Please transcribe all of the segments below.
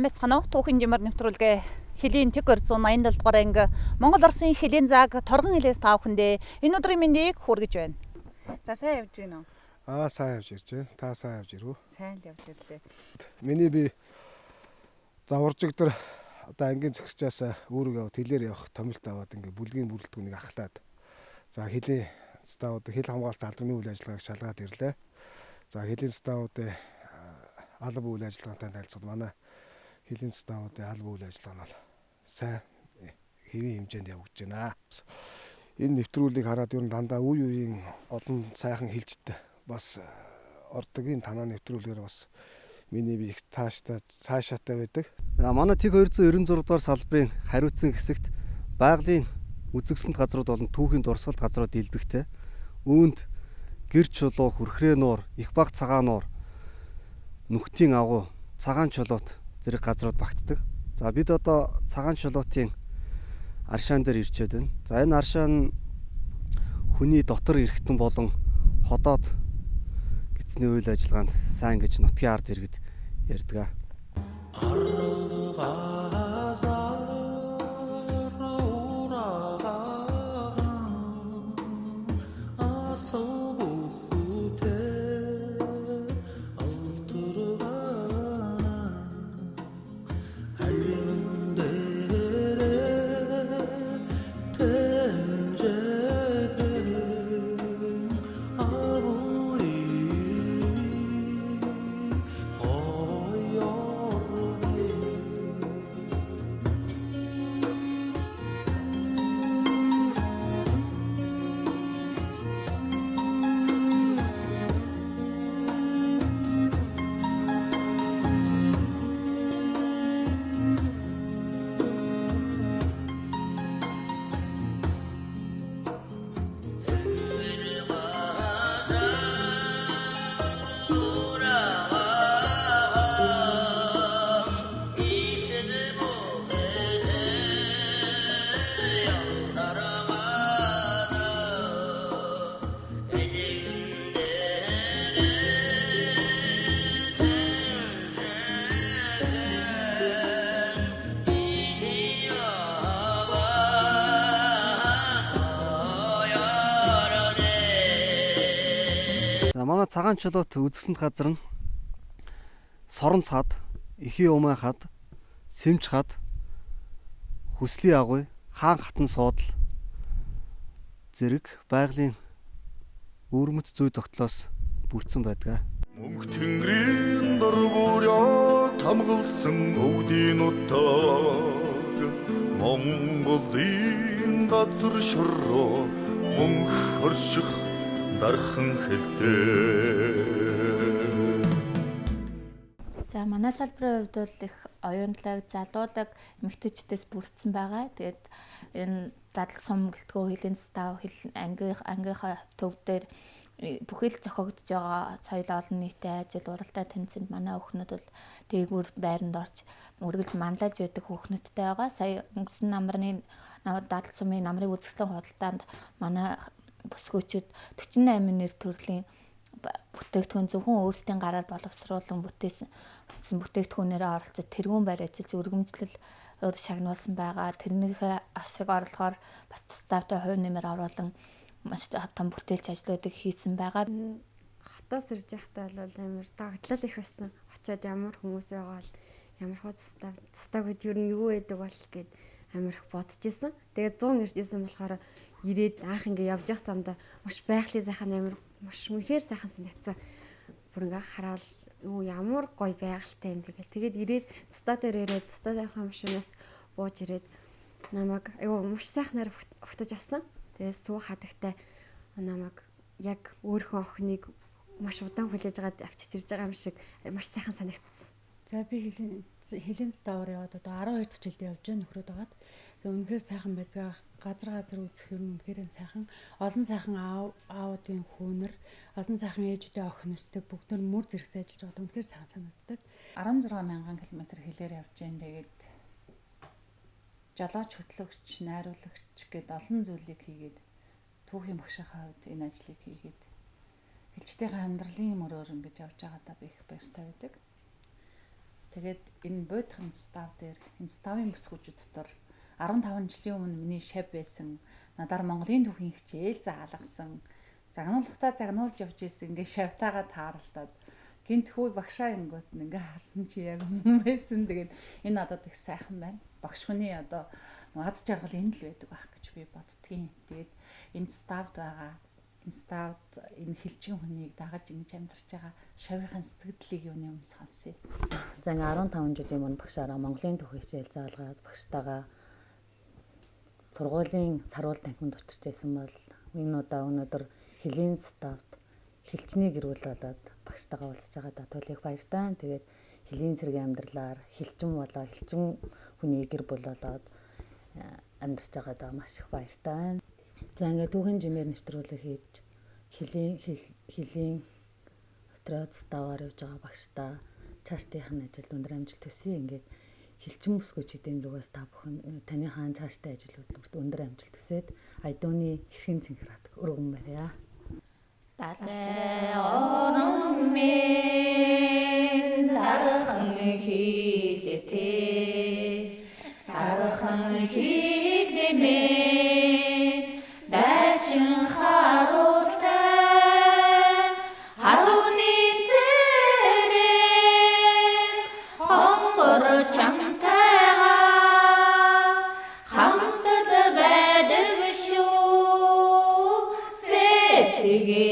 байцгаана уу? Түүхэн жимээр нэвтрүүлгээ Хилийн 187 дугаар анги Монгол Оросын Хилийн зааг торгон хилээс та бүхэндээ энэ өдрийн мэндийг хүргэж байна. За сайн явж гин үү? Сайн явж ирж байна. Та сайн явж ирв үү? Сайн л явж ирлээ. Миний би заваржигдэр одоо ангийн захирчаас өөрийгөө тэлээр явах томилт аваад ингээ бүлгийн бүрэлдэхүүнийг ахлаад за Хилийн стаууд хил хамгаалалт албаны үйл ажиллагааг шалгаад ирлээ. За Хилийн стауудын алба үйл ажиллагаатай танилцаад манай Хилийн стауудын алба үйл ажиллагаа нь бол сайн хэвийн хэмжээнд явагдаж байна. Энэ нэвтрүүлгийг хараад ер нь дандаа үе үеийн олон сайхан хилжтэй бас ордогийн танаа нэвтрүүлгээр бас миний би их цаашаатай байдаг. Манай тэг 296 дугаар салбарын хариуцсан хэсэгт байгалийн үзэгсэнт газрууд болон түүхийн дурсгалт газрууд илбэгтэй. Үүнд гэр чулуу, хүрхрээ нуур, их баг цагаан нуур, нүхтийн агуу, цагаан чулуут зэрэг газрууд багтдаг. За бид одоо цагаан чулуутын аршаан дээр ирчээд байна. За энэ аршаан хүний дотор эргэтэн болон ходоод гисний үйл ажиллагаанд сайн гэж нутгийн ард иргэд ярьдаг. Манай цагаан чулуут үзэсгэлэнт газар нь сорон цад, эхийн умай хад, сэмж хад, хүслийн агуй, хаан хатан суудал зэрэг байгалийн өвөрмөц зүй тогтлоос бүрдсэн байдаг. Мөнх тэнгэрийн дор бүрөө тамгалсан өвдийн утаг Монголын газар шороо мөнх орших дархан хэлтэй. За манай салбарын хувьд бол их оюунлаг, залуудаг, эмэгтэйчдээс бүрдсэн байгаа. Тэгээд энэ дадал сум гэлтгөө Хилийн став, ангийнхаа төв дээр бүхэл зохиогдож байгаа соёл олон нийтийн ажил, уралдаан тэмцээнд манай хүүхнүүд бол дээгүүр байранд орж үргэлж манлайлж байдаг хүүхнүүдтэй байгаа. Сая өнгөрсөн намрын дадал сумын намрын үзэсгэлэн худалдаанд манай бүсгүйчүүд 48 нэр төрлийн бүтээгдэхүүн зөвхөн өөрсдийн гараар боловсруулан бүтээсэн бүтээгдэхүүнээрээ оролцож тэргүүн барьж өргөмжлөл шагнуулсан байгаа. Тэрнийхээ ашиг орлогоор бас тусдаатай хувь нэмэр оруулан маш том бүтээлч ажлуудыг хийсэн байгаа. Хотоос ирж байхдаа бол амар дагдлал их байсан. Очоод ямар хүмүүс байгаа бол ямар хөө цастаг гэж юу юу байдаг бол гэд амар их бодож исэн. Тэгээд 100 ирж исэн болохоор ирээд анх ингээ явж явах самда маш байгалийн сайхан амар маш үнэхээр сайхан санагдсан. Бүр ингээ хараад юу ямар гоё байгальтай юм бэ гэл. Тэгээд ирээд цастатаар ирээд цастатынхаа машинаас бууж ирээд намайг айгүй маш сайхнаар өгтөж авсан. Тэгээд суу хадагтай намайг яг өөрийнхөө охиныг маш удаан хүлээж аваад авчиж ирж байгаа юм шиг маш сайхан санагдсан. За би Хилийн ставаар яваад одоо 12 дахь жилд явж байгаа нөхрөөд байгаад. Тэгээд үнэхээр сайхан байдаг. Газар үзэх юм үнэхээр сайхан. Олон сайхан аавуудын хүүнэр, олон сайхан ээжүүдийн охинортой бүгд мөр зэрэгцээ ажиллаж байгаа. Үнэхээр сайхан санагддаг. 16,000 км хилээр явж байна. Тэгээд жолооч хөтлөгч, найруулагч гэд олон зүйлийг хийгээд түүхийн багшийнхаа хувьд энэ ажлыг хийгээд хэлчтэйгээ амьдралын мөрөөр ингэж явж байгаадаа би их баяртай байдаг. Тэгээд энэ буйдахын став дээр энэ ставын бүсгүүчүүд дотор 15 жилийн өмнө миний шав байсан. Надаар Монголын түүхийн хичээл заалгасан. Загнуулахтаа загнуулж явж исэн ингээ шавтаага тааралдаад гинт хүү багшаа ингөт ингээ харсан чи яг хүн байсан. Тэгээд энэ одоо их сайхан байна. Багш хүний одоо аз жаргал энэ л байдаг байх гэж би боддгийн. Тэгээд энэ ставд байгаа. Энэ ставд энэ хилжин хүнийг дагаж ингэж амьдарч байгаа шавийнхын сэтгэлдлийг юуны юм сонсъё. За ингээ 15 жилийн өмнө багшаараа Монголын түүхийн хичээл заалгаад багштайгаа сургуулийн саруул танхимд учирч байсан бол энэ удаа өнөөдөр Хилийн ставд хилчний гэрүүл болоод багштайгаа уулзж байгаадаа тул их баяртай. Тэгээд Хилийн цэргийн амьдралаар хилчин болоо хилчин хүний гэр бүл болоод амьдарч байгаадаа маш их баяртай. За ингээ түүхийн жимээр нэвтрүүлэг хийж Хилийн өтрөөд ставаар явж байгаа багштаа цаашдынхын ажил өндөр амжилт төсөө. Ингээд хилчин бүсгүүчдийн зүгээс та бүхэн таны хаан цаашдын ажил хөдөлмөрт өндөр амжилт төсөөд айдууны хэрхэн цэнхэр өргөн барья. Далай орон мен дархан хилэтэй дархан хилэмээ дайчин харуултай харуулны зэрэг хонгор чамтайгаа хамтд байдаг шүү сэтгэл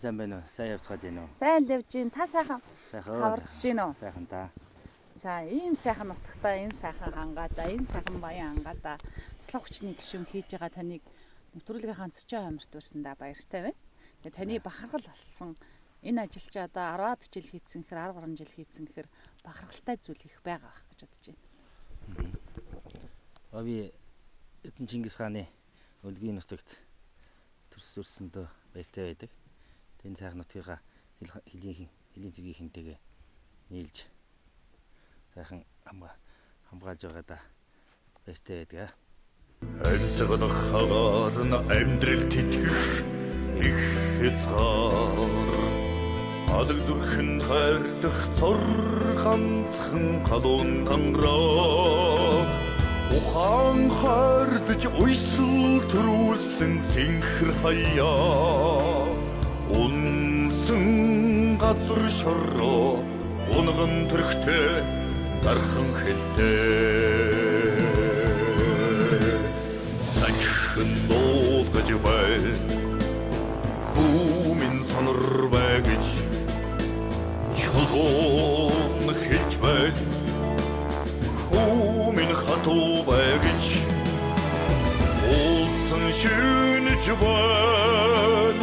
сайн байна уу? Сайн явцгааж байна уу? Сайн л явж гин. Та сайхан Сайхан. хаварч гин үү? Сайхан та. За ийм сайхан нутагтаа энэ сайхан хангаадаа энэ сайхан баян хангаадаа туслах хүчний гишүүн хийж байгаа таныг нэвтрүүлгийнхаа цочин амарт барьсандаа баяртай байна. Тэгээ таны бахархал болсон энэ ажил чи одоо 10-аад жил хийцэн гэхэр 10 гаруй жил хийцэн гэхэр бахархалтай зүйл их байгаа байх гэж бодож байна. Би эзэн Чингис хааны өлгийн нутагт төрсөөрсөндөө баяртай байдаг. Энэ сайхан нутгийнхаа Хилийн цэргийн хинтэйгээ нийлж сайхан хамгаалж байгаадаа баяртай байдаг. Амьсгалах хагаар нь амьдрал тэтгэх их хязгаар алг зүрхэн хайрлах цор ганцхан халуун тангараа ухаан хайрлаж уйсэл төрүүлсэн цэнхэр хаяа унсан газар шороо унган төрхтэй дархан хэлтэй сахин дуулгаж бай хүмин сонор байгаж чулуун хэлж бай хүмин хатуу байгаж улсан шүнж бай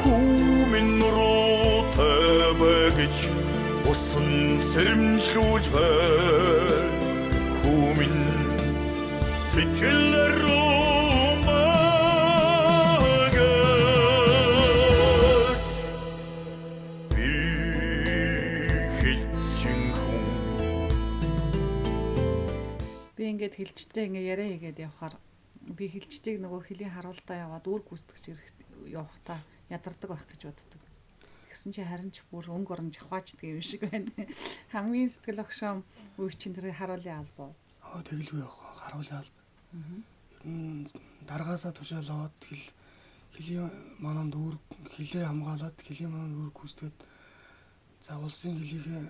хүмин нуруутай байгаж усан сэрэмжлүүлж бай хүмин сэтгэлээр ингээд хилчтэй ингээ яриа хийгээд явхаар би хилчтэйг нөгөө хилийн харуултаа яваад үүрэг гүйцэтгэж явахтаа ядардаг байх гэж боддог. Тэгсэн чи харин ч бүр өнгө орон жавхаачдаг юм шиг байна. Хамгийн сэтгэл огшоом үе чинь тэр харуулын албаа. Тэгэлгүй явах харуулын алба. Ер нь даргаасаа тушаалаад хилийн мананд үүрэг хилээ хамгаалаад хилийн мананд үүрэг гүйцэтгээд за улсын хилээгээр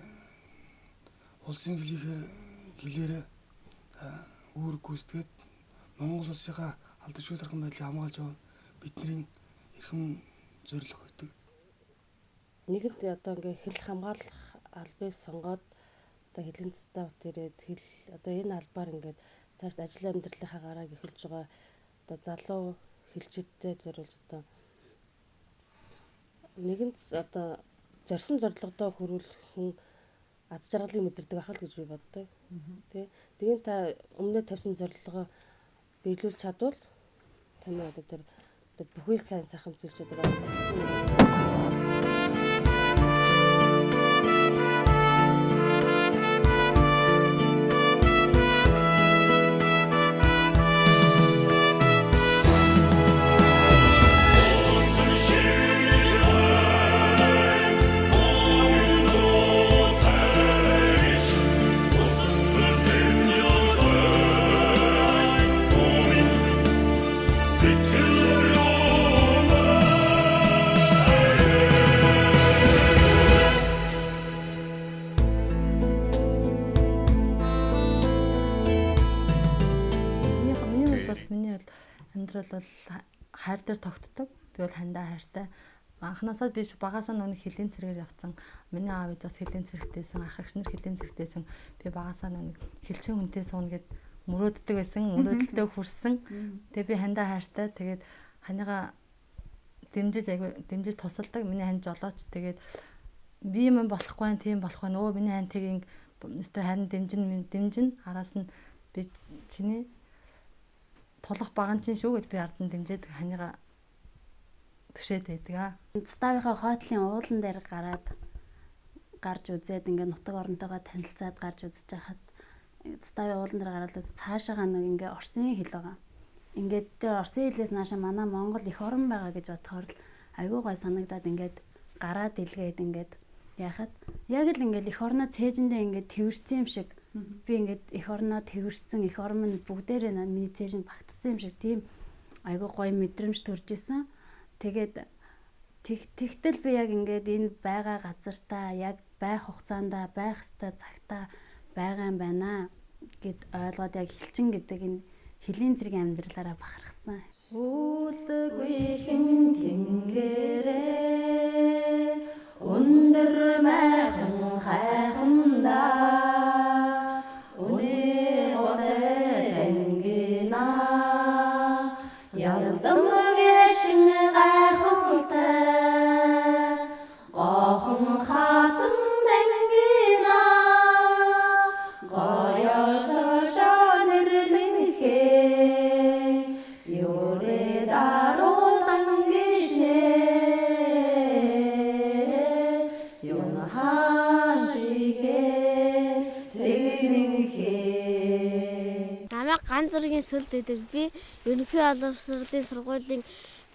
хилээрээ үүрэг гүйцэтгээд Монгол улсынхаа алдаршгүй дархан байдлыг хамгаалж явах бидний эрхэм зорилго байдаг. Нэгэнт одоо ингээ хил хамгаалах албыг сонгоод одоо хилийн ставт ирээд одоо энэ албаар ингээд цааш ажил амьдралынхаа гарааг эхэлж байгаа одоо залуу хилчидтэй зориулж одоо нэгэнт одоо зорьсон зорилгодоо хүрүүлэх хүн аз жаргалыг мэдэрдэг ах л гэж би боддог. Тэгээд та өмнө тавьсан зорилгоо биелүүлж чадвал таны одоо тэр бүхий сайн сайхан зүйлчүүд байгаа. өндөр бол хайр дээр тогтдог. Би бол хандаа хайртай. Анхнаасаа би багасаа нэг хилийн цэрэгээр явцсан. Миний аав ээж бас хилийн цэрэгтэйсэн, ах эгч нар хилийн цэрэгтэйсэн. Би багасаа нэг хилцэн хүнтэй сууна гэд мөрөөддөг байсан. Мөрөөдөлтөө хүрсэн. Тэгээ би хандаа хайртай. Тэгээд ханыгаа дэмжиж тусалдаг. Миний хань жолооч. Тэгээд би юм болохгүй байх, тийм болох байх. Өө миний хань тийг өстө харин дэмжин. Араас нь би чиний тулах баган чинь шүү гэж би ард нь дэмжиж ханыгаа төшөөд байдаг. Ставынхаа хойтлын уулан дээр гарч үзээд ингээд нутаг оронтойгоо танилцаад гарч үзэж хахад ставын уулан дээр гараад цаашаага нэг ингээд Орсын хэл байгаа. Ингээд тэр Орсын хэлээс наашаа манай Монгол их орн байгаа гэж бодохоор л айгүй гой санагдаад ингээд гараад илгээд ингээд яхад яг л ингээд их орноо цээжиндээ ингээд тэрвэрсэн юм шиг би ингээд их орноо тэрвэрсэн их орн минь бүгдээрээ миний цээжинд багтцсан юм шиг тийм айгүй гой мэдрэмж төрж исэн. Тэгээд тэгтэл би яг ингээд энэ байгаа газартаа яг байх хугацаанда байх ёстой цагтаа байгаа юм байна гэд ойлгоод яг хилчин гэдэг энэ Хилийн цэргийн амьдралаараа бахархсан. Үлдгүй хэн тэнгэрээ өндөр майхан хайханда үнэ одэнгина ялдам гэшин гайхалтай гохон хатан дэнгина гоёш ганц зэргийн сүлд идэг би ерөнхий боловсролын сургуулийн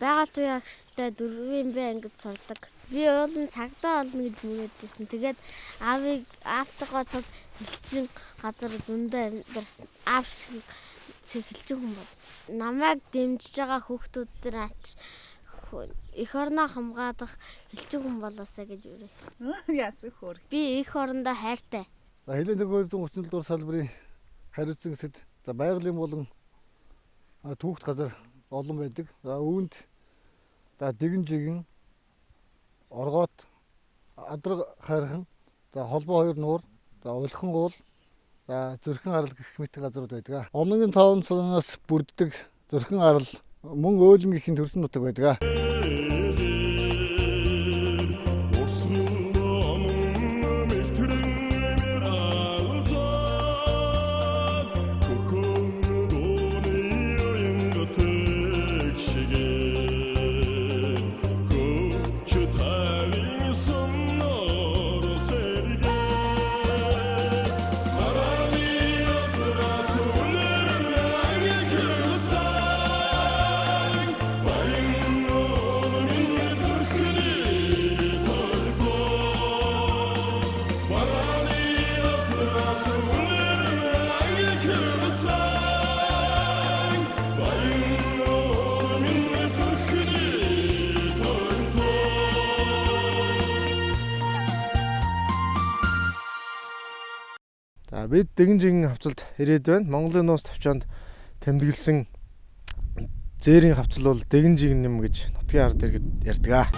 байгаль туяа агштай 4-ийн Б ангид сурдаг. Би уулын цагдаа олно гэж мөрөөдсөн. Тэгээд аавтайгаа цуг хилчин газар зөндөө амьдарсан. Аав шиг хилчин хүн бол. Намайг дэмжиж байгаа хүүхдүүд дээр ач их орноо хамгаадах хилчин хүн болоосаа гэж үрээ. Яасан хөр. Би их орондоо хайртай. За Хилийн цэргийн 34 дугаар салбарын хариуцсан гэсэд за байгалийн болон түүхт газар олон байдаг. За үүнд дэгэн жигэн оргоот адраг хайрхан за холбоо 2 нуур за улхан уул за зөрхөн арал гэх мэт газрууд байдаг. Онгийн 5 сараас бүрддэг зөрхөн арал мөн өөлм гэхийн төрсөн нутаг байдаг. Бид дэгэн жигэн хавцалд ирээд байна. Монголын нуус тавчаанд тэмдэглэсэн зээрийн хавцал бол дэгэн жигэн юм гэж нутгийн ард иргэд ярьдаг.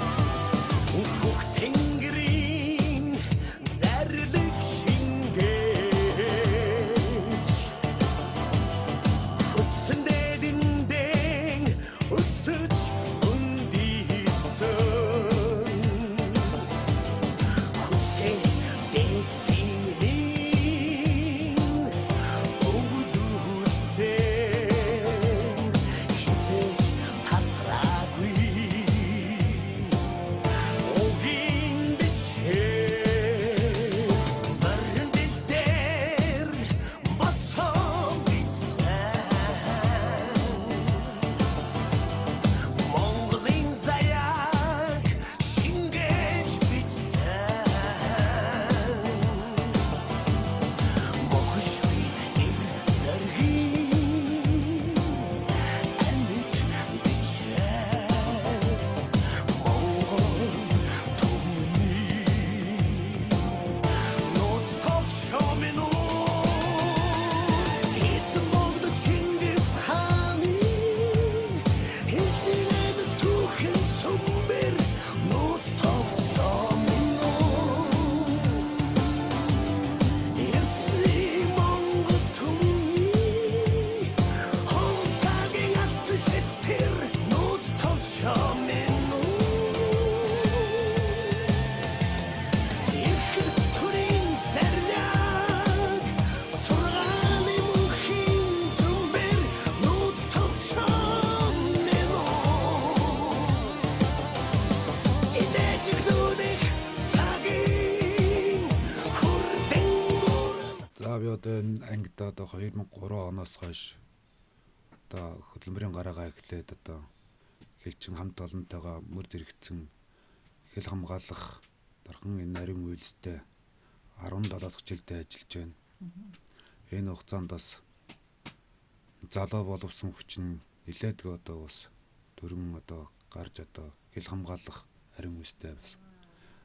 одоо 2003 оноос хойш одоо хөдөлмөрийн гараагаа эхлээд одоо Хилчин хамт олонтойгоо мөр зэрэгцэн хил хамгаалах дархан энэ нарийн үйлстэй 17 дахь жилдээ ажиллаж байна. Энэ хугацаанд бас залуу боловсон хүч нь нэлээдгүй одоо бас төрөн одоо гарч одоо хил хамгаалах нарийн үйлстэй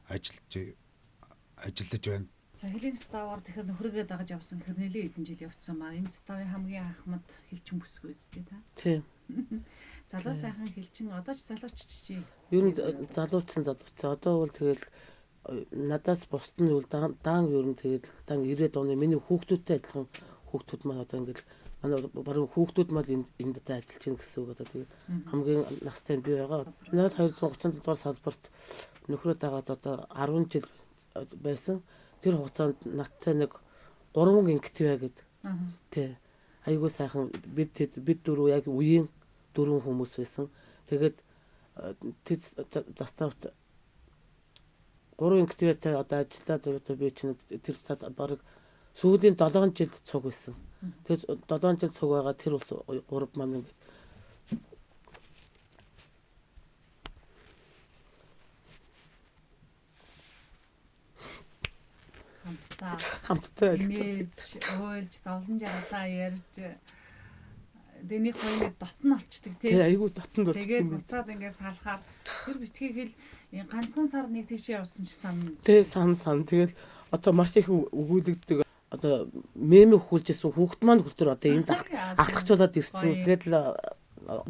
ажиллаж байна. За Хилийн ставаар тэгэхээр нөхрөгээ дагаж явсан гэхээр нэлээд хэдэн жил явцсан маа. Энэ ставын хамгийн анхмад Хилчин бүсгүй үстэй та. Тийм. Залуу сайхан Хилчин одоо ч залууч чи. Ер нь залуучсан. Одоо бол тэгэл надаас бусд нь бол даан ер нь тэгэл даан 90-ад оны миний хүүхдүүдтэй адилхан хүүхдүүд маань одоо ингээд манай баруун хүүхдүүд маань энд одоо ажиллаж байна гэсэн үг одоо тэгээ хамгийн настай би байгаа. Надад 237 дугаар салбарт нөхрөө дагаад одоо 10 жил байсан. Тэр хугацаанд надтай нэг 3 инктэй байгаад. Тий. Айгуу сайхан бид дөрөв яг үеийн 4 хүмүүс байсан. Тэгээд заставт 3 инктэйтэй одоо ажиллаад одоо би чинь тэр цаад бараг сүүлийн 7 жил цуг байсан. Тэгээд 7 жил цуг байгаа тэр ус 3 маань ингээд хамтдаа ойлж зовлон жаргалаа ярьж дэнийх хоёрыг дотн олчдаг тий. Айгуу дотн болчихсон. Тэгээд буцаад ингээд салахаар тэр битгий хэл ганцхан сар нэг тийшээ явсан ч сан. Тий сан. Тэгэл одоо маш их өгүүлэгдэг одоо мем хүүлжсэн хүүхд маань хүртэр одоо энд алхацуулаад ирсэн. Тэгээд л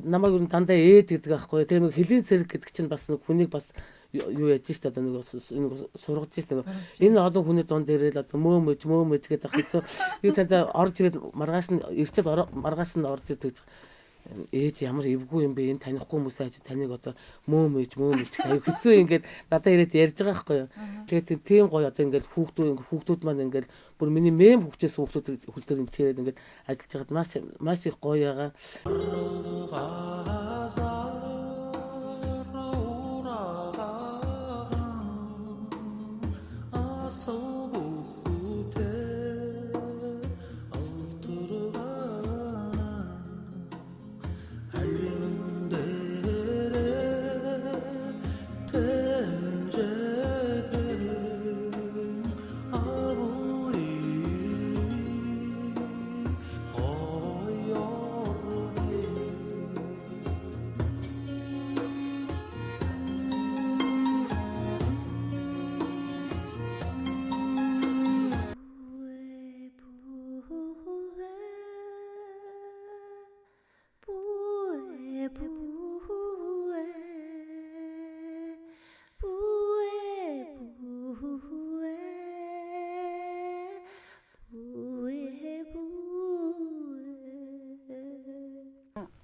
намайг юу дандаа ээж гэдэг аахгүй. Тэгээ нэг Хилийн цэрэг гэдэг чинь бас нэг хүнийг бас юу яаж штэ одоо нэг сургаж штэ. Энэ олон хүний дунд дээрээ л одоо мөөмөж гэдэг хэцүү. Юу цаадаа орж ирээд маргааш нь ирчээд маргааш нь орж ирдэг. Ээж ямар эвгүй юм бэ? Энэ танихгүй хүмүүс ааж таныг одоо мөөмөж аюу хэцүү ингээд надад ирээд ярьж байгаа байхгүй юу. Тэгээд тийм гоё одоо ингээд хүүхдүүд маань ингээд бүр миний мем хүүхдээс хүүхдүүд хүлдэр имчээд ингээд ажиллаж байгаад маш их гоё байгаа.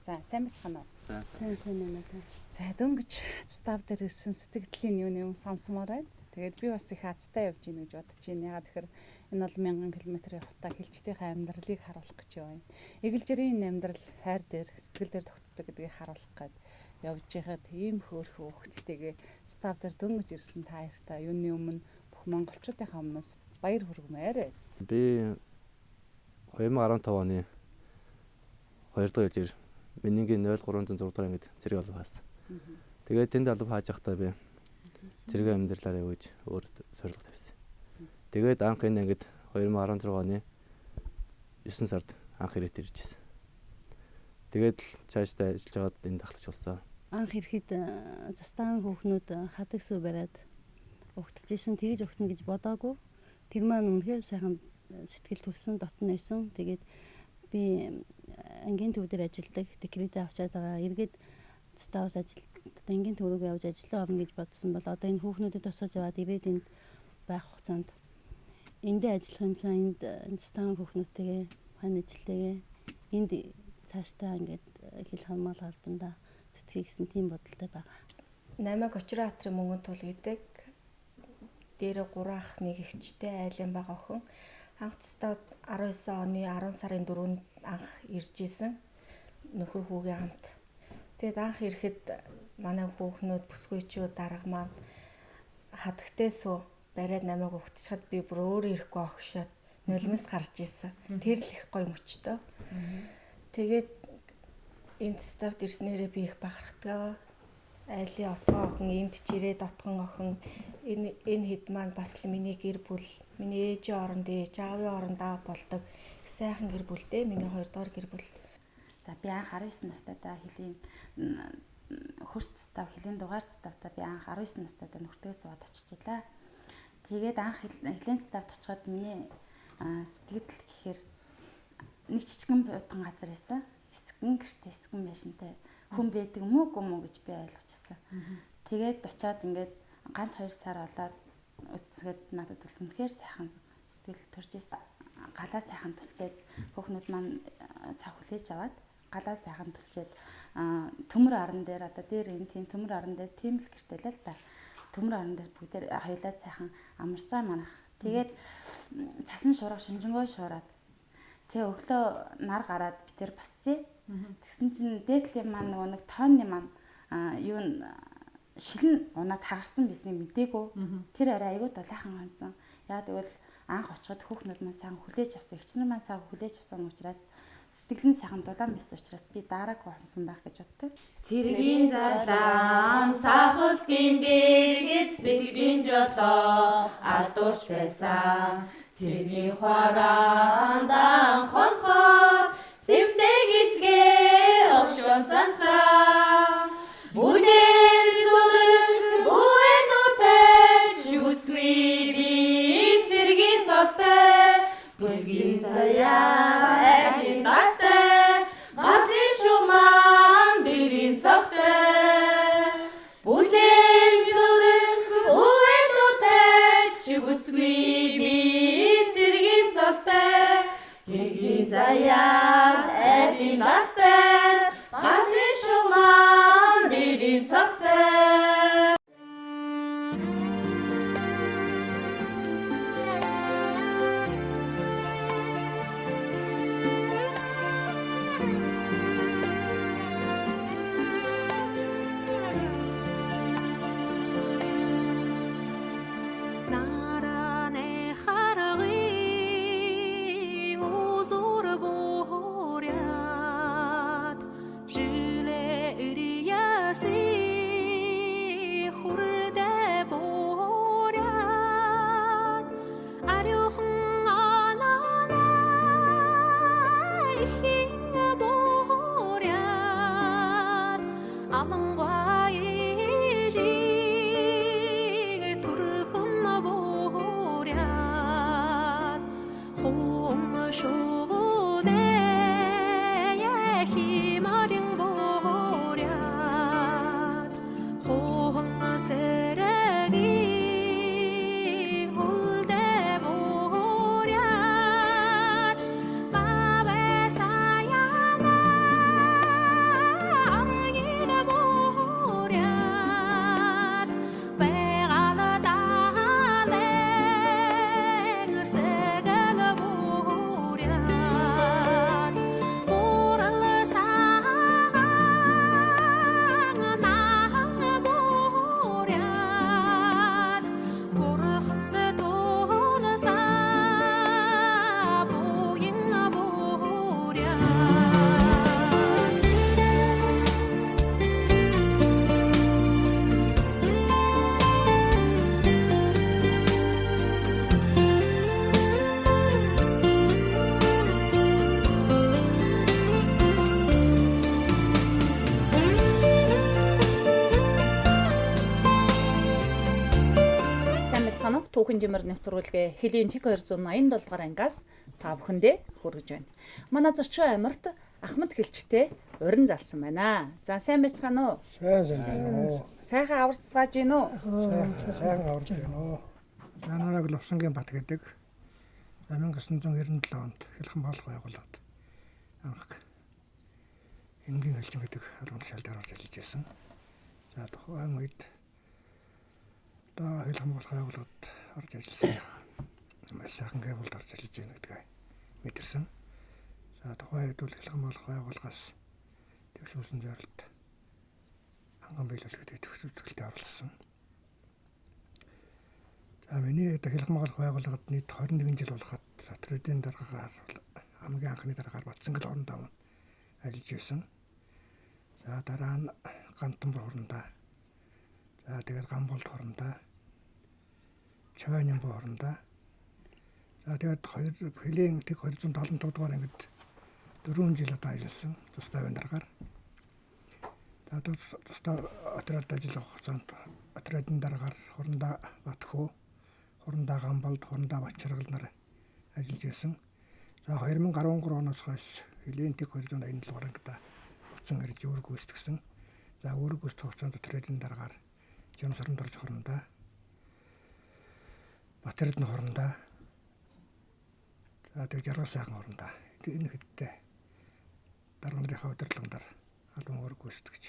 За сайн бацгаана уу? Сайн байна. За дөнгөж став дээр ирсэн сэтгэлийн юм сонсомоор байна. Тэгээд би бас их азтай явж гин гэж бодож байна. Ягаад тэгэхээр энэ бол 1000 км-ийн хутаа хилчдийнхээ амьдралыг харуулах гэж байна. Эгэлжирийн амьдрал хайр дээр сэтгэл дээр тогтдог гэдгийг харуулах гээд явж байхад ийм хөөрхөн хөвгттэйгээ став дээр дөнгөж ирсэн та хоёртаа юуны өмнө бүх монголчуудынхаа өмнөөс баяр хүргэмээр. Би 2015 оны 2 дахь жилээр Минингийн 0306 дугаар ангид зэрэг алба хаасан. Тэгээд тэнд алба хааж явахдаа би зэрэг амьдралаараа өгж өөр зорилго тавьсан. Тэгээд анх энэ ангид 2016 оны 9 сард анх ирээд ирж ирсэн. Тэгээд цаашдаа ажиллаж байгаад энд ахлаж болсон. Анх ирэхэд заставын хүүхнүүд хадаг сүү бариад угтажсэн, тэгж угтна гэж бодоагүй. Тэр маань үнэхээр сайхан сэтгэл төвсөн, дотн байсан. Тэгээд би ангийн төв дээр ажилладаг, декретээ авчаад байгаа. Эргээд заставаас ангийн төв рүү явж ажиллаа орно гэж бодсон бол одоо энэ хүүхнүүдэд тусгаж яваад ирээд энд байх хугацаанд эндээ ажиллах юмсан энд заставын хүүхнүүдтэйгээ хань ажилтайгээ энд цаашдаа ингээд хил хамгаалал албандаа зүтгэе гэсэн тийм бодолтой байгаа. Намайг Очраатрын мөнгөн тул гэдэг дээр 3 ах нэг эгчтэй айлын бага охин анх цастад 19 оны 10 сарын 4-нд анх ирж исэн нөхөр хүүгийн хамт. Тэгэд анх ирэхэд манай хүүхнүүд бүсгүйчүүд дарга маань хадагтайсуу бариад намайг угтчихад би бүр өөрөө ирэхгүй огшоод нулимс гарч исэн. Тэр л их гоё мөчтөө. Тэгээд энэ ставд ирснээрээ би их бахархдаг. Айлын отгон охин энд чирээд отгон охин энэ хэд маань бас л миний гэр бүл, миний ээжийн оронд ээж, аавын оронд аав болдог. Их сайхан гэр бүлтэй. Миний 2 дугаар гэр бүл. За би анх 19 настайдаа Хилийн хөрс став, Хилийн дугаар ставтаа би анх 19 настайдаа нүртээс суугаад очижлаа. Тэгээд анх Хилийн ставд очиход миний сэтгэл гэхээр нэг жижигэн буудхан газар байсан. Хэсгэн гэртээ хэсгэн байшинтай хүн байдаг мүү гэж би ойлгочихсон. Тэгээд очиод ингээд ганц 2 сар болоод үсгээд надад бол үнэхээр сайхан сэтгэл төрж ирсэн. Галаа сайхан тулчээд хүүхнүүд маань сав хүлээж аваад галаа сайхан тулчээд төмөр орон дээр одоо дээр энэ тийм төмөр орон дээр тийм л гэртэлээ л да. Төмөр орон дээр бүгдээр хоёулаа сайхан амарч байгаа манах. Тэгээд цасан шуурга шүнжэнгөө шуураад тэгээ өглөө нар гараад битэр бассан. Тэгсэн чинь дээдлийн маань нөгөө нэг тооны маань юу шилэн унаад хагарсан бизнес мдээгүй. Тэр арай аягүй дулаахан хонсон. Яа тэгвэл анх очиход хүүхнүүд маань сайн хүлээж авсан. Эгчнэр маань сайн хүлээж авсан учраас сэтгэл нь сайхан дулаан байсан учраас би дарааг хонсон байх гэж боддог. Цэргийн залаан сахалтын дэргэд сэтгэлийн жолоо алдуурч байсан. Цэргийн хараандан хонхоо сэвтэг эзгээ огшон сансаа. Бүлээн зүрх бүэн дутаж үсгүй би цэргийн цолтой. Бүлгийн заяа эдийн тастай галын шуман дэрийн цогтой. Бүлээн зүрх бүэн дутаж үсгүй би цэргийн цолтой. Бүлгийн заяа эдийн тастай галын шуман дэрийн цогтой. Түүхэн жимэр нэвтрүүлгээ Хилийн 287 дугаар ангиас та бүхэндээ хүргэж байна. Манай зочин амирт Ахмад хэлчтэй урин залсан байна. За сайн байцгаана уу? Сайн байна. Сайхан аварцгааж гин үү? Сайхан аварч байна. Жанараг Лувсангийн бат гэдэг 1997 онд Хилийн боолох байгууллагад анх энгийн хэлчин гэдэг арган тушаал дээр орж ажиллаж байсан. За тухайн үед Хилийн боолох байгууллагад орж ажилласан. Маш сайхан гэрэлд орж ажиллаж байна гэдгээ мэдэрсэн. За тухайн үед Хилийн боолох байгууллагаас төвшүүлсэн зорилт ханган биелүүлэхэд төвшөлтөд оролцсон. За миний Хилийн боолох байгууллагад нийт 21 жил болоход Сотридын дараагаар хамгийн анхны дараагаар Батцангал хоронд авна ажиллаж байсан. За дараа нь Гантамбар хорондоо. За тэгээд Гамболд хорондоо. Чавайнямб хорондоо. За тэгээд Хилийн 275 дугаар ангид 4 жил одоо ажилласан тусдаа дараагаар. За тусдаа отряд ажиллах хугацаанд отрядын дараагаар хорондоо Батхүү, хорондоо Гамболд, хорондоо Бачаргал нар ажиллаж байсан. За 2013 оноос хойш Хилийн 287 дугаар ангид уцан ирж үүрэг гүйцэтгсэн. За үүрэг гүйцэтгэх хугацаанд отрядын дараагаар Жамсаранд орж хорондоо Батэрдэн хорондоо. За тэгээд Жаргал сайхан хорондоо. Энэ хэдтэй дарга нарын удирдлагаар албан үүрэг гүйцэтгэж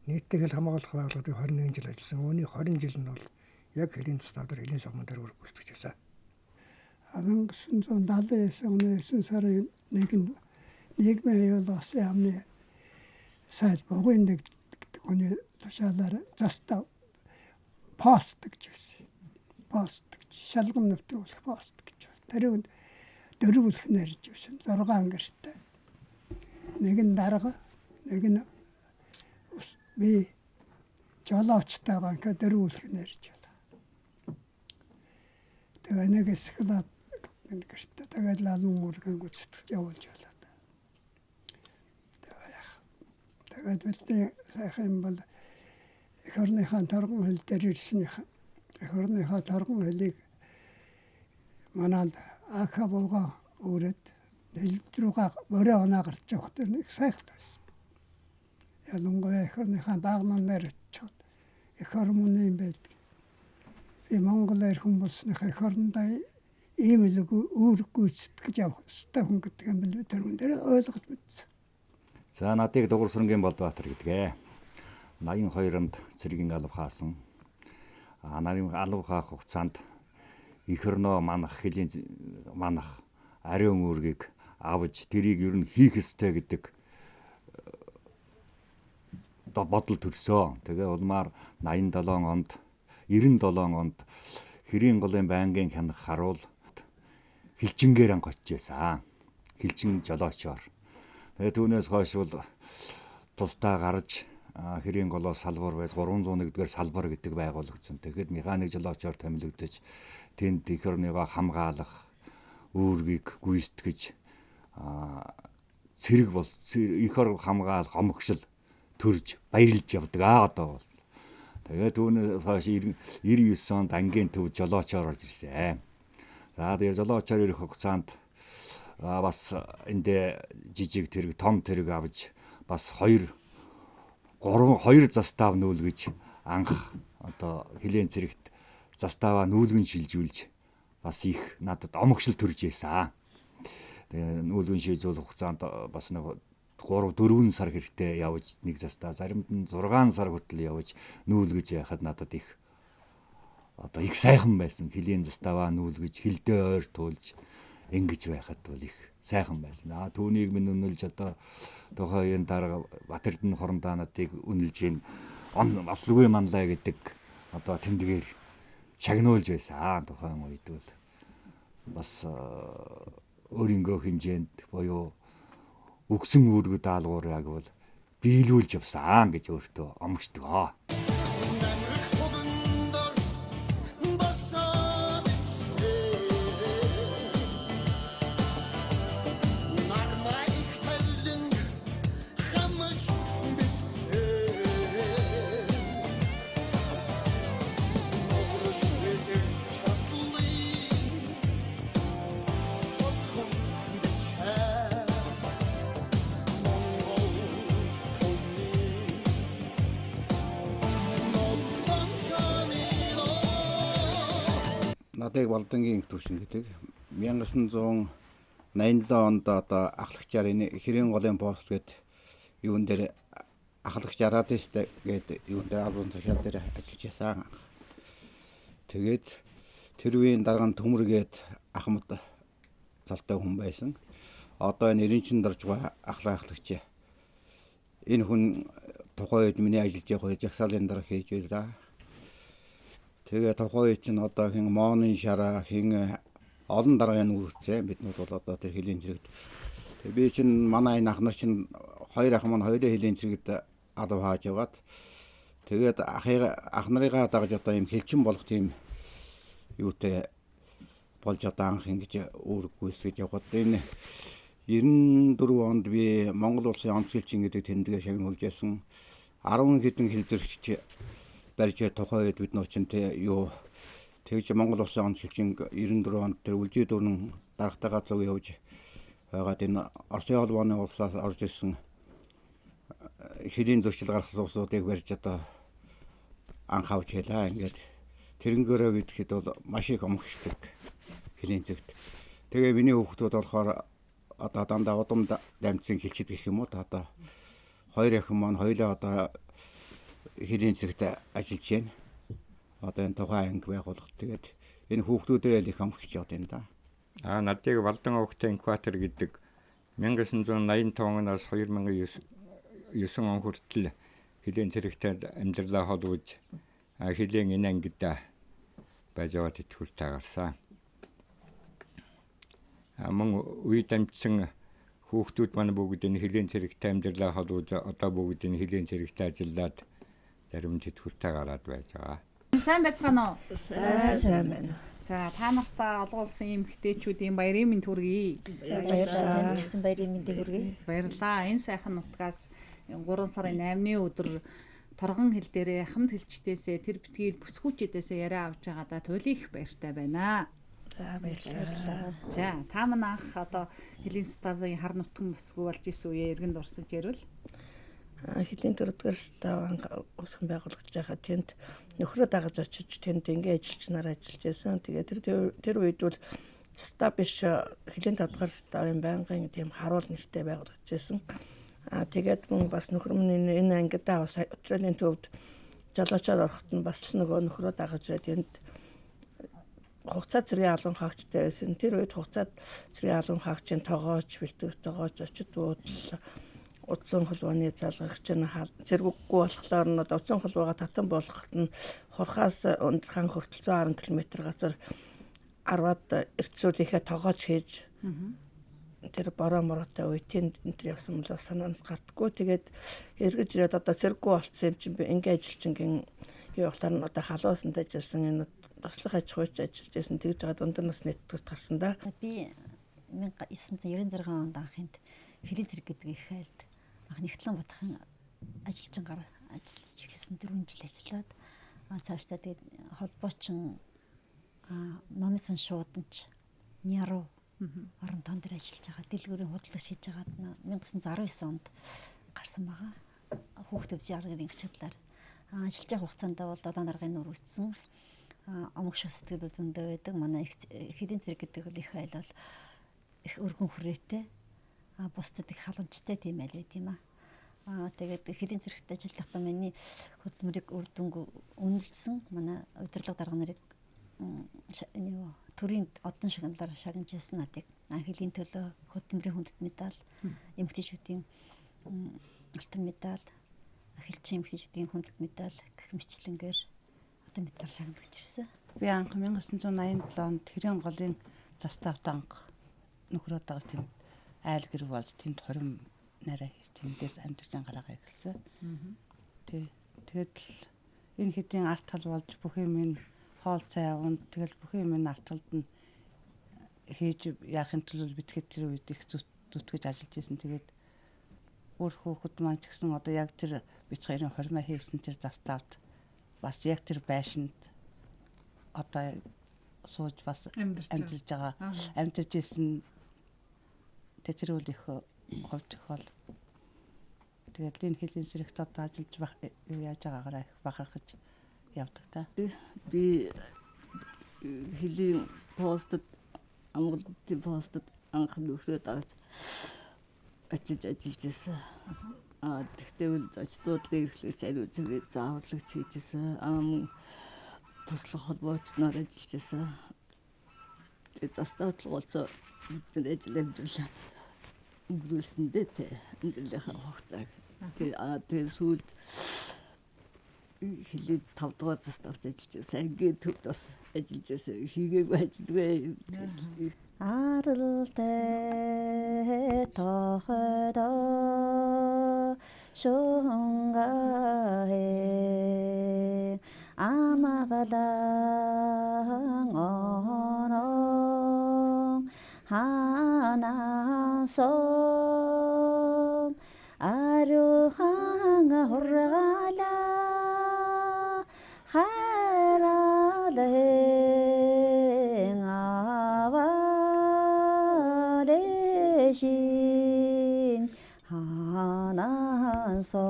нийтдээ хэл хамгаалах байгууллагад 21 жил ажилласан. Үүний 20 жил нь бол яг Хилийн тусдаа Хилийн согмон дээр үүрэг гүйцэтгэж байсан. 1979 оны 9 сарын 1-нд нийгмийн аюулгын яамны сайд богино гэдэг хүний тушаалаар застав пост гэж байсан. Пост гэж шалган нэвтрүүлэх пост гэж. Тэр үнд дөрвөлх нэрж байсан. 6 ангиртай. Нэг нь дарга, нэг нь би жолоочтойгоо ингээ дөрвөлх нэрж байна. Тэгээ нэг эсгэлээд гэртээ тэгээд лалун үргэн гүцэтгэж явуулж байлаа. Тэгээд бэлтээ сайхан юм бол эх орныхаа торгон хэл дээр ирснийхэн эх орныхаа торгон хэлийг манад аха болгоо өөрөд хэл рүүгээ өрөө оноо гарч явахд нэг сайхан байсан. Ялангуяа эх орныхаа багнаар очиод эх орны юм байдаг. Би Монголоор хүмүүсийн эх орндоо ийм л үүрэг гүйцэтгэж явах ёстой хүн гэдэг юм бэл тэр хүн дээр ойлгож мэдсэн. За надыг Дугуйсрынгийн Болдбаатар гэдгээ. 82 онд цэргийн алба хаасан. Нарын алба хаах хугацаанд эх орноо манах Хилийн манах ариун үүргийг авж тэрийг ер нь хийх ёстой гэдэг бодол төрсөн. Тэгээ улмаар 87 онд 97 онд Хэрийн голын байнгын хянах харуул Хилчингээр ангочж байсан. Хилчин жолоочоор. Тэгээ түүнээс хойш бол тусдаа гарч Хэрийн голоос салбар байж 301-р салбар гэдэг байгуулагдсан. Тэгэхэд механик жолоочоор томилогдож тэнд эх орныгоо хамгаалах үүргийг гүйцэтгэж цэрэг бол эх ор хамгаалах омгшил төрж баярлж явдаг одоо бол. Тэгээд түүнээс хойш 99 онд ангийн төв жолоочоор орж ирсэн. За тэгээд жолоочоор ирэх хугацаанд бас эндээ жижиг тэрэг том тэрэг авж бас 2 застав нүүлгэж анх одоо Хилийн цэрэгт заставаа нүүлгэн шилжүүлж бас их надад омгшил төрж ийсэн. Тэгээ нүүлгэн шилжүүлэх хугацаанд бас нэг 3-4 сар хэрэгтэй явж нэг застаа заримд нь 6 сар хүртэл явж нүүлгэж яхад надад их одоо их сайхан байсан. Хилийн заставаа нүүлгэж хилдээ ойр туулж ингэж байхад бол их сайхан байсан. Түүнийг минь үнэлж одоо тухайн дарга Батэрдэн хорондоо надыг үнэлж ийн бас лүгэ манлай гэдэг одоо тэмдгээр шагнуулж байсан. Тухайн үед бол бас өөрийнхөө хэмжээнд буюу өгсөн үүрэг даалгаврыг бол биелүүлж явсан гэж өөртөө омгшдог. Надыг Болдонгийн төвшин гэдэг 1987 онд одоо ахлагчаар энэ Хэрийн голын пост гэдэг юун дээр ахлагч араадистэй гэдэг юун дээр албан тушаал дээр ажиллаж байсан. Тэгээд тэр үеийн дарга нь төмөргээд Ахмад залтай хүн байсан. Одоо энэ 90-нд орж байгаа ахлагч. Энэ хүн тухайн үед миний ажиллаж байгаа жагсаалын дарга хийж байлаа. Тэгээ тухайн үед чинь одоо хин Моны шараа хин олон даргын үүрэгтэй биднүүд бол одоо тэр хилийн зэрэгт би чинь манай энэ ах нар чинь хоёр ах маань хоёулаа хилийн зэрэгт алав хааж яваад тэгээд ах нарыгаа дагаж одоо юм хилчин болох тийм юутай болж одоо анх ингэж үүрэг гүйцэтгэж явхад энэ 94 онд би Монгол улсын онц хилчин гэдэг тэмдэглэл шагнуулж ясан 10 хэдэн хил зэрэгч барьж тухай үед бид нөө чинь юу тэгж Монгол улсын онц хилчин 94 онд тэр үлдээ дөрөн дарагтайгаа зөв явж байгаад энэ Оросын холбооны улсаас орж ирсэн хилийн зөрчил гаргасан улсуудыг барьж одоо анх авч хэлээ. Ингээд тэрнгээрээ бидэхэд бол маш их омгшдаг хилийн зэрэгт. Тэгээ миний хүүхдүүд болохоор одоо дандаа удам дамжсан хилчид гэх юм уу одоо хоёр охин маань хоёулаа одоо хилийн зэрэгт ажиллаж байна. Одоо энэ тухайн анги байгуулах. Тэгээд энэ хүүхдүүдээ л их омгч яваад байна да. Надыг Валдан овогтой инкубатор гэдэг 1985-аас 2009 он хүртэл хилийн зэрэгтэй амьдралаа холбож хилийн энэ ангид байж яваад итгүүлтэй гарсан. Мөн үе дамжсан хүүхдүүд маань бүгд энэ хилийн зэрэгтэй амьдралаа холбож одоо бүгд энэ хилийн зэрэгтэй ажиллаад зарим итгүүлтэй гараад байж байгаа. Сайн байцгаана уу? Сайн байна. За та нартаа олгуулсан эмэгтэйчүүдийн баярын мэнд хүргэе. Баярлалаа. Гэсэн баярын мэндийг хүргэе. Баярлалаа. Энэ сайхан нутгаас 3 сарын 8-ны өдөр торгон хил дээрээ хамт хэлчтээсээ тэр битгийл бүсгүүчээдээсээ яриа авч байгаадаа туйлын их баяртай байна. За баярлалаа. За та мань анх одоо хилийн ставын хар нутган бүсгүй болж исэн үеэ эргэнд орсож ярил. Хилийн 4-р став усхан байгуулагдаж байхад тэнд нөхрөө дагаж очиж тэнд ингээ ажилчнаар ажиллаж байсан. Тэгээд тэр үед бол став биш хилийн 5-р ставын байнгын тийм харуул нэртэй байгуулагдаж байсан. Тэгээд мөн бас нөхөр минь энэ ангидаа бас Австралийн төвд жолоочоор ороход нь бас л нөгөө нөхрөө дагаж тэнд хугацаа цэргийн алуун хаагчтай байсан. Тэр үед хугацаа цэргийн алуун хаагчийн тоогооч, бэлтгэх тоогооч очиж буудал утсан холбооны залгагч нь зэрэггүй болохоор нь утсан холбоогоо татан болгоход нь хурхаас өндөрхан хүртэл 110 км газар 10-аад эртсүүлийнхээ тоогооч хийж тэр бороо моротой үе тэнд энэ явсан бол санаанаас гардаггүй. Тэгээд эргэж ирээд одоо зэрэггүй болцсон юм чинь би ингээ ажилчингийн юу болохоор нь одоо халуусанд ажилласан энэ туслах аж ахуйч ажиллаж байсан. Тэгж байгаа дунд нас нэтгэвч гарсан да. Би 1996 онд анхынд хилийн зэрэг гэдэг их айлд анх нэгтлэн бодохын ажилчингаар ажиллаж ирсэн 4 жил ажиллаад цаашдаа тэгээд холбоочин номын сон шууданч Няруу орон тоон дээр ажиллаж байгаа. Дэлгүүрийн худалдаж хийж байгаа 1919 онд гарсан байгаа. Хүүхдүүд жаргарын хчлаар ажиллаж байгаа хугацаанд бол 7 даргын нуур үтсэн. Омгш сэтгэл зөндөө байдаг. Манай хилийн зэрэг гэдэг бол их айл бол их өргөн хүрээтэй. Бусдад их халамжтай тийм айл байт юм аа. Тэгээд хилийн зэрэгт ажиллахдаа миний хөдөлмөрийг үр дүнг үнэлсэн. Манай удирдлага дарга нарыг төрийн одон шагналаар шагнажсэн надыг хилийн төлөө хөдөлмөрийн хүндэт медаль, эмэгтэйчүүдийн алтан медаль, хилчин эмэгтэйчүүдийн хүндэт медаль гэх мэтлэнгээр одон медаль шагнаж ирсэн. Би анх 1987 онд Хилийн голын заставт анх нөхрөө дагаж тэнд айл гэр болж тэнд хорим нараа хийж тэндээс амьдарч гараагаа эхэлсэн. Тэгээд энэ хэдийн арт тал болж бүх юм энэ хоол цай аванд тэгэл бүх юм энэ арт талд нь хийж яахын тулд битгэд тэр үед их зүтгэж ажиллаж исэн. Тэгээд өөр хүүхэд маань ч гэсэн одоо яг тэр бич хоёрын хормоо хийсэн тэр заставт бас яг тэр байшинд одоо сууж бас амьдарч байгаа. Амьдарч исэн тэр үл их ховж хол. Тэгээд энэ хилийн зэрэгт одоо ажиллаж юу яаж байгаагаараа их бахархаж явдаг та. Би хилийн постод Монголын постод анх нөхрөө дагаж ажиллаж ирсэн. Тэгтээ үл зочдуудлын эрхлэгч ариун зэрэг зааварлагч хийжсэн. Туслах холбоочноор ажиллаж ирсэн. Тэгээд застаад голцоо бид ажил амьдралаа өнгөрүүлсэн дээ тэ амьдралынхаа хугацааг. Тэгээд сүүлд Хилийн 5 дугаар заставт ажиллаж байсан. Ангийн төвд бас ажиллаж байсан. Хийгээгүй ажилгүй. Аралтай тохойдоо шунгаhe амагалан оноо ханаасом аруханга хоргала хайралэн авалэшин ханаасом.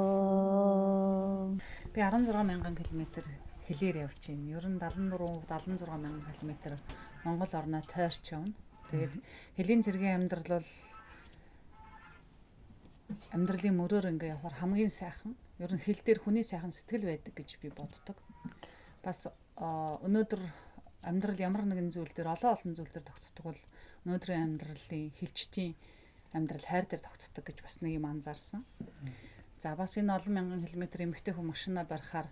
Би 16,000 км хэлээр явж байна. Ер нь 74-76,000 км Монгол орноо тойрч явна. Тэгээд хэлийн зэргийн амьдрал бол амьдралын мөрөөр ингээ явахаар хамгийн сайхан. Ер нь хэл дээр хүний сайхан сэтгэл байдаг гэж би боддог. Бас өнөөдөр амьдрал ямар нэгэн зүйл дээр олон зүйл дээр тогтдог бол өнөөдрийн амьдралын хилчтийн амьдрал хайр дээр тогтдог гэж бас нэг юм анзаарсан. За бас энэ олон мянган километр эмэгтэй хүн машинаа барихаар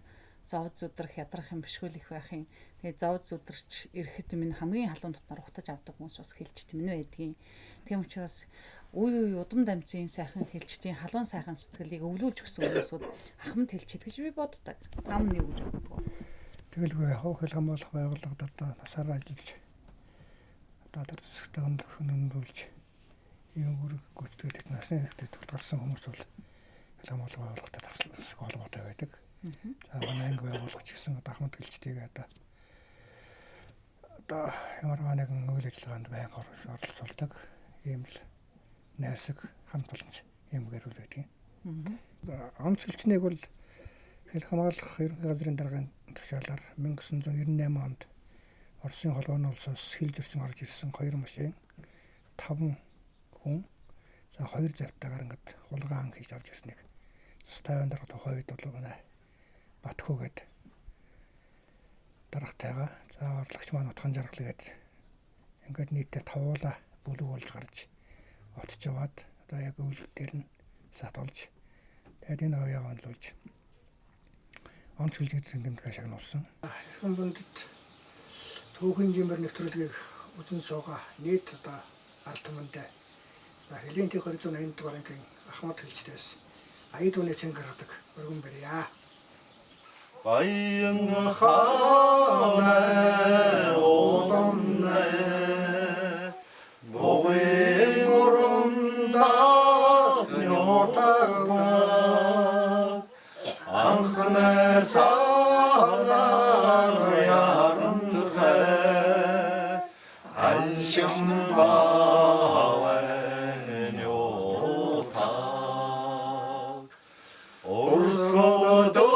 зовд зүдрэх ядрах юм бишгүй их байх юм. Тэгээ зовд зүдэрч ирэхэд минь хамгийн халуун дотноор ухтаж авдаг хүмүүс бас хилчт минь байдгийн. Тийм учраас үе удам дамжийн сайхан хилчтийн халуун сайхан сэтгэлийг өвлүүлж өгсөн хүмүүсүүд ахмад хилчит гэж би боддог. Нам нэг гэж боддог. Тэгэлгүй хав хэл хамгаалах байгууллагад одоо насаараа ажиллаж одоо тэр төсөвтэй өндөрлүүлж ийм үүрэг гүйцэтгэдэг насны хэрэгтэй тулгарсан хүмүүс бол хэл хамгаалах байгууллагатай тасалбар холбоотой байдаг. За манай анги байгууллагч гэсэн ахмад хилчтийг одоо ямар нэгэн үйл ажиллагаанд байнга оролцуулдаг ийм л найрсаг хамт боломж юм гэрүүл байдаг. Онц хилчнийг бол хэл хамгаалах ерөнхий газрын даргын тушаалаар 1998 онд Оросын холбооны улсаас хил зөрчин орж ирсэн 2 машин 5 хүн за 2 завтаагаар ингээд хулгайн анги хийж орж ирснийг стаавн дарга тухай үед бол манай Батхүү гээд даргатайгаа за орлогч маань утхан жаргал гээд ингээд нийтдээ тавуула бүлэг болж гарч отж яваад одоо яг үйл дээр нь сатулж тэгээд энэ авьяа онлуулж онц хилжигдсэн тэмдгээ шагнуулсан. Хүн бүндэд түүхийн жимбэр нэвтрүүлгийг үзэн суугаа нийт одоо ард түмэндээ хэлийн 280 дугаар ангийн ахмад хилчдээс аяд үнэ цэнг гаргадаг өргөн барья. Баян ханаа уламнаа богын урандаа нётагда анхнаа сазнаар ярамтхаа аншим бавэн ётаг урсгодо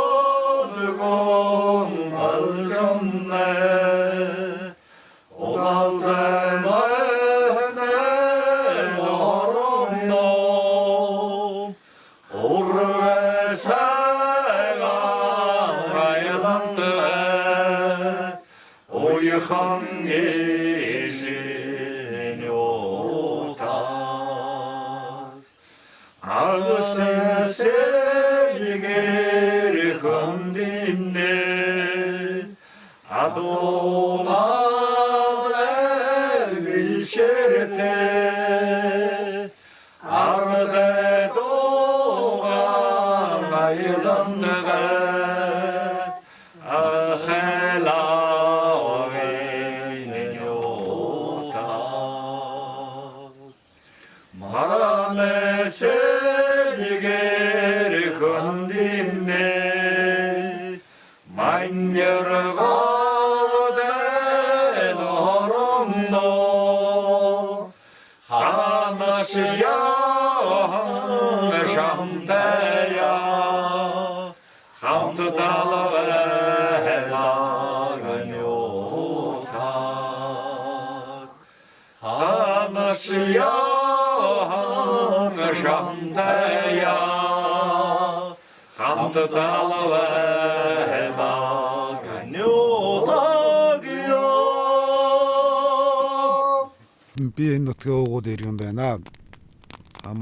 Би энэ нутгийн уугууд иргэн байна.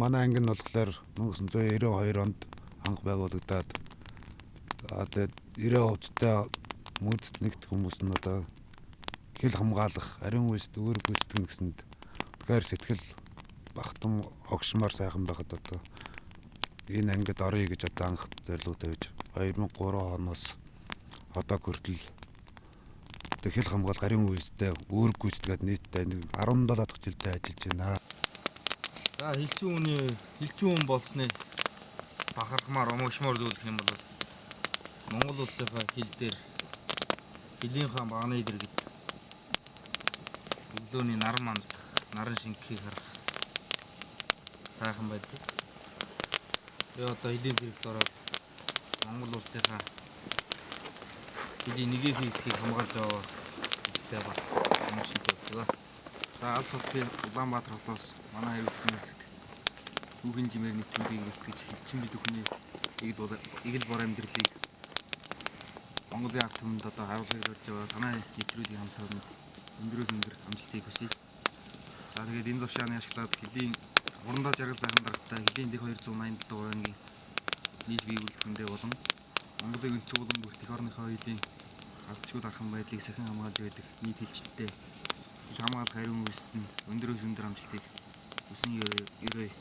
Манай анги нь болохоор 1992 онд анх байгуулагдаад Тэгээд 90% мөдөд нэгдэх хүмүүс нь одоо хэл хамгаалах, ариун үст өөр гүйцэтгэх гэсэнд тэгэхээр сэтгэл багтан огшмаар сайхан байхад одоо энэ ангид орё гэж одоо анх зорилготой байж 2003 оноос одоо хүртэл одоо хэл хамгаалах ариун үстэй өөр гүйцэтгээд нийтдээ 17 дахь жилдээ ажиллаж байна. За хилчин хүн болсны бахархмаар омогшмоор зүйлэх юм бол Монгол улсынхаа хил дээр Хилийн хаан багны дэргэд өглөөний наран шингэхийг харах сайхан байдаг. Тэгээ одоо Хилийн зэрэгт ороод Монгол улсынхаа Хилийн нэгийг хэсгийг хамгаалж яваа гэдэг ба омогштой байна. За алс хотын Улаанбаатар хотоос манай хэрэгсэн хэсэгт түүхийн жимээр нэвтрүүлгийг бэлтгэж хилчин бид бүхний игэл бор амьдралыг Монголын ард түмэнд одоо харуулгыг болж байгаа танай нэвтрүүлгийн хамт өндөр амжилтыг хүсье. За тэгээд энэ завшааны ашиглаад Хилийн урандаа жаргал сайхан даргатай Хилийн дэх 287 дугаар ангийн нийт бие бүрэлдэхүүндээ болон Монголын өнцөг болон бүрт эх орныхоо Хилийн ардчгүй дархан байдлыг сахин хамгаалж байдаг нийт хилчтэй хил хамгаалах ариун үст нь өндөр амжилтыг хүсэн ерөө.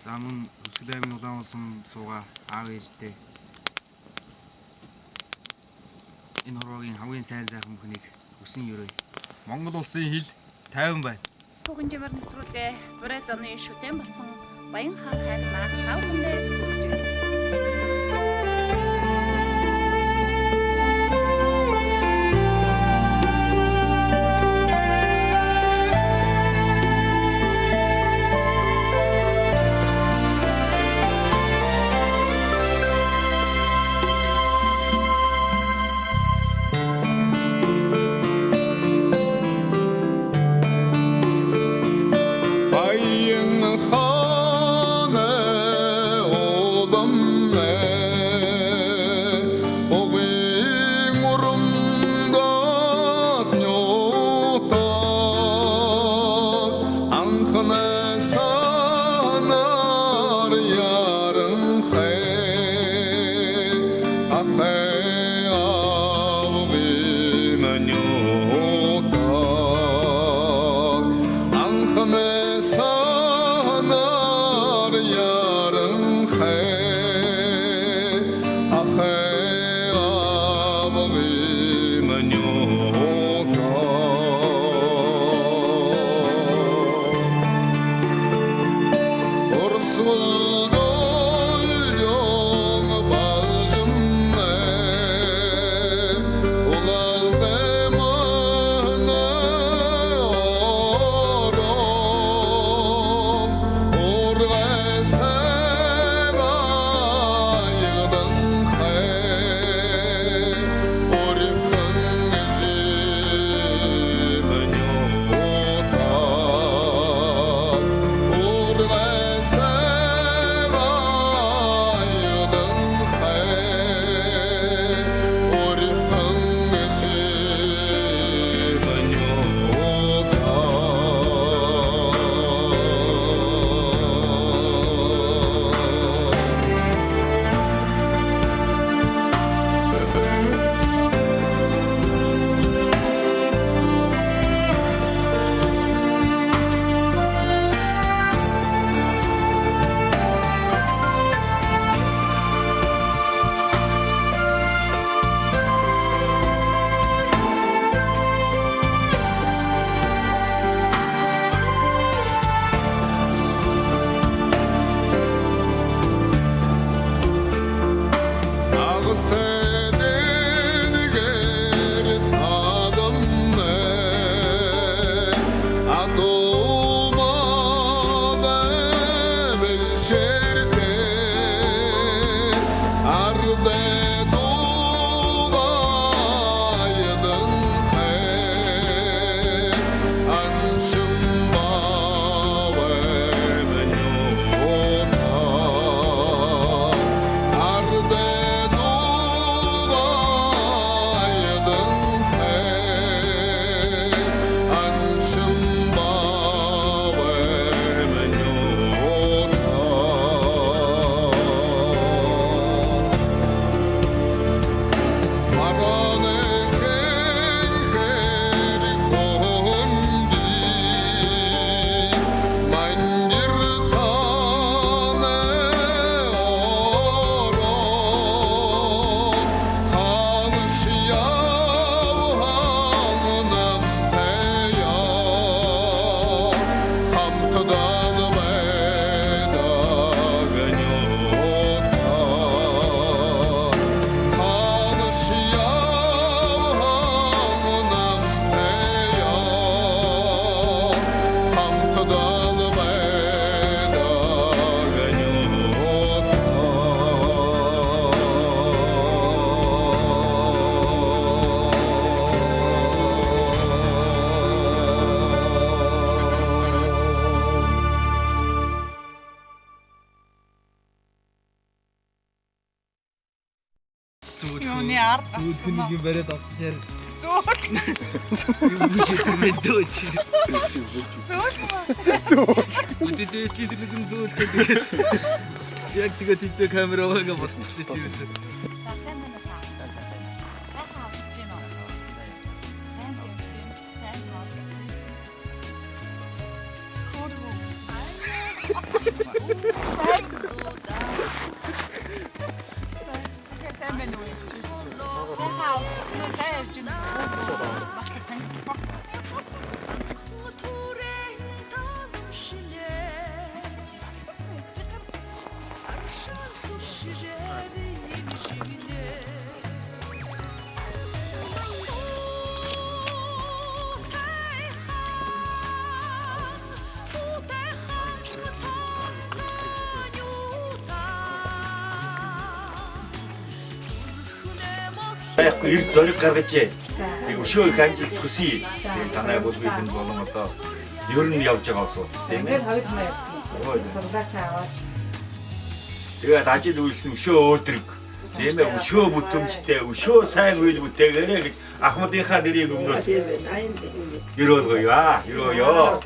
За мөн Өсгөл аймгийн Улаанбаатар суугаа аав ээжтэй энэ хорвогийн хамгийн сайхан бүхнийг хүсэн ерөө. Монгол улсын хил 50 байна. Түүхэн жимээр нэвтрүүлгээ бүрээ зоны шүтэн болсон Баян хаан хайрнаас тав хүндээ хүргэж байна. Юуны ард нэг юм бариад авсан чаар. Юу гэж мэдээч. Үдээ тийм нэг зүйл гэдэг. Яг тэгээд тийч камераагаа бодчихлээ шивээс. За сайн байна уу та? Сайхан авч чинь уу? Сайн явж чинь, сайн авч чинь. Хөргөө. Сайн байна уу? Сайхан авч чинь, сайн явж чинь. Яахгүй эрд зориг гаргаж. Тэг өшөө их амжилт хүсье. Тэг танай бүлгийн болон одоо ер нь явж байгаа усууд тийм ээ. Ингээд хоёр хүн зурлаач аваад. Тэгээд ажил үйлс нь өшөө өөдрөг. Тийм ээ өшөө бүтэмжтэй, өшөө сайн үйл бүтээгээрэй гэж Ахмадынхаа нэрийг өмнөөс ерөөлгöö. Ерөөё.